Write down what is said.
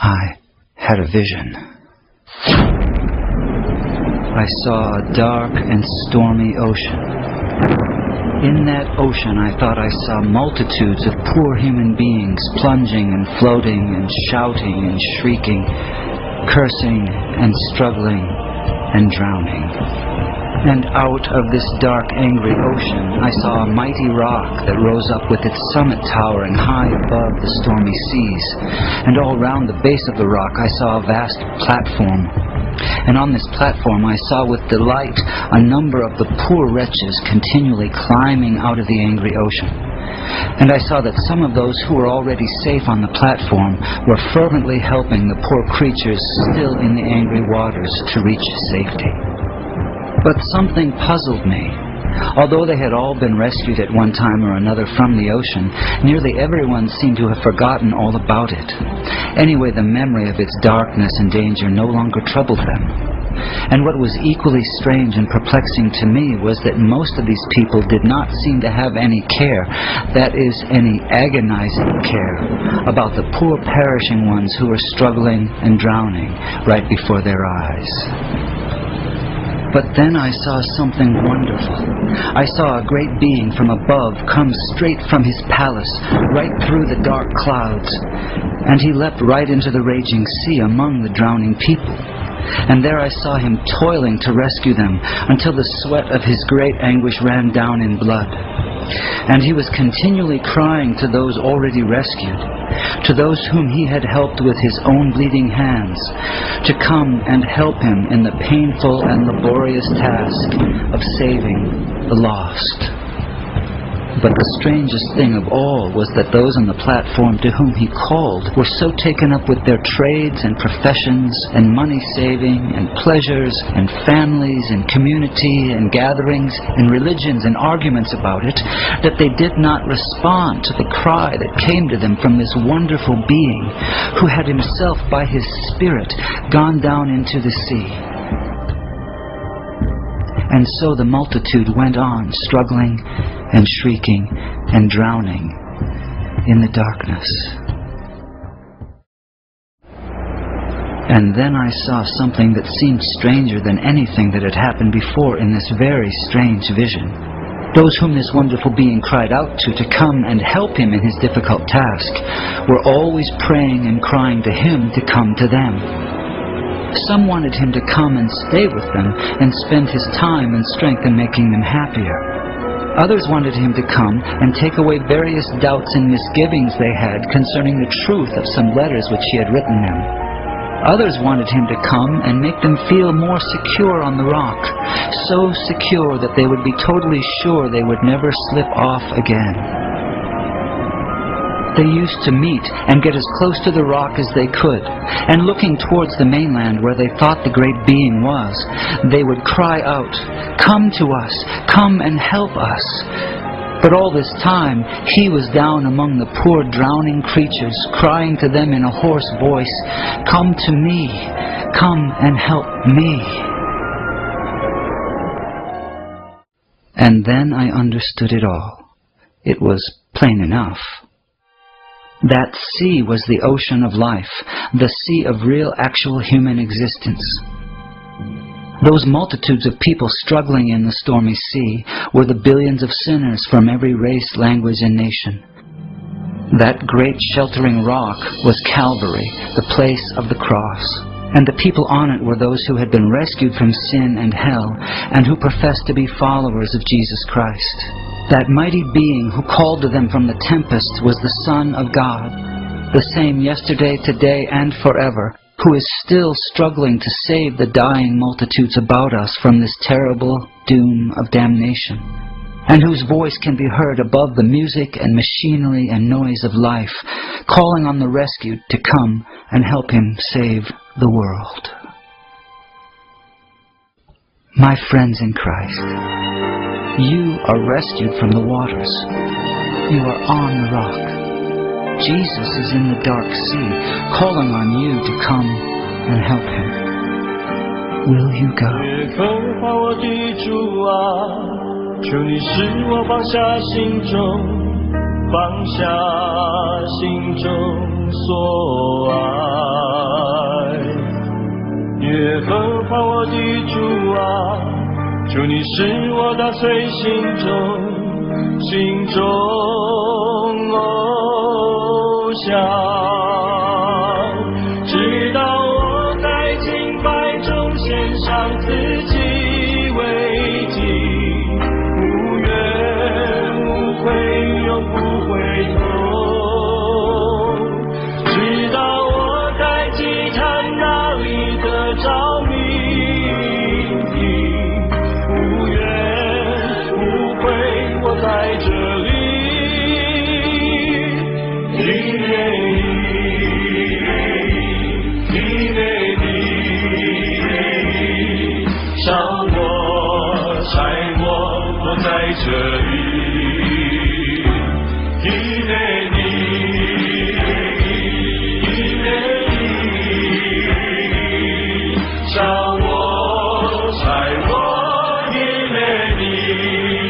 I had a vision. I saw a dark and stormy ocean. In that ocean, I thought I saw multitudes of poor human beings plunging and floating and shouting and shrieking, cursing and struggling and drowning. And out of this dark, angry ocean, I saw a mighty rock that rose up with its summit towering high above the stormy seas. And all round the base of the rock, I saw a vast platform. And on this platform I saw with delight a number of the poor wretches continually climbing out of the angry ocean. And I saw that some of those who were already safe on the platform were fervently helping the poor creatures still in the angry waters to reach safety. But something puzzled me. Although they had all been rescued at one time or another from the ocean, nearly everyone seemed to have forgotten all about it. Anyway, the memory of its darkness and danger no longer troubled them. And what was equally strange and perplexing to me was that most of these people did not seem to have any care, that is, any agonizing care, about the poor perishing ones who were struggling and drowning right before their eyes. But then I saw something wonderful. I saw a great being from above come straight from his palace, right through the dark clouds. And he leapt right into the raging sea among the drowning people. And there I saw him toiling to rescue them, until the sweat of his great anguish ran down in blood. And he was continually crying to those already rescued, to those whom he had helped with his own bleeding hands, to come and help him in the painful and laborious task of saving the lost. But the strangest thing of all was that those on the platform to whom he called were so taken up with their trades and professions and money-saving and pleasures and families and community and gatherings and religions and arguments about it that they did not respond to the cry that came to them from this wonderful being who had himself by his Spirit gone down into the sea. And so the multitude went on, struggling and shrieking and drowning in the darkness. And then I saw something that seemed stranger than anything that had happened before in this very strange vision. Those whom this wonderful being cried out to come and help him in his difficult task were always praying and crying to him to come to them. Some wanted him to come and stay with them and spend his time and strength in making them happier. Others wanted him to come and take away various doubts and misgivings they had concerning the truth of some letters which he had written them. Others wanted him to come and make them feel more secure on the rock, so secure that they would be totally sure they would never slip off again. They used to meet and get as close to the rock as they could, and looking towards the mainland where they thought the great being was, they would cry out, "Come to us! Come and help us!" But all this time, he was down among the poor drowning creatures, crying to them in a hoarse voice, "Come to me! Come and help me!" And then I understood it all. It was plain enough. That sea was the ocean of life, the sea of real, actual human existence. Those multitudes of people struggling in the stormy sea were the billions of sinners from every race, language, and nation. That great sheltering rock was Calvary, the place of the cross. And the people on it were those who had been rescued from sin and hell, and who professed to be followers of Jesus Christ. That mighty being who called to them from the tempest was the Son of God, the same yesterday, today, and forever, who is still struggling to save the dying multitudes about us from this terrible doom of damnation, and whose voice can be heard above the music and machinery and noise of life, calling on the rescued to come and help him save the world. My friends in Christ, you are rescued from the waters. You are on the rock. Jesus is in the dark sea, calling on you to come and help him. Will you go? 渴望我的主啊，求你使我放下心中所爱。耶和华我的主啊，求你使我打碎心中偶像，直到我在敬拜中献上自己为祭，无怨无悔永不回头，直到我在祭坛那里得着明理，无怨无悔我在这里在这里，因为你，烧我，拆我，因为你。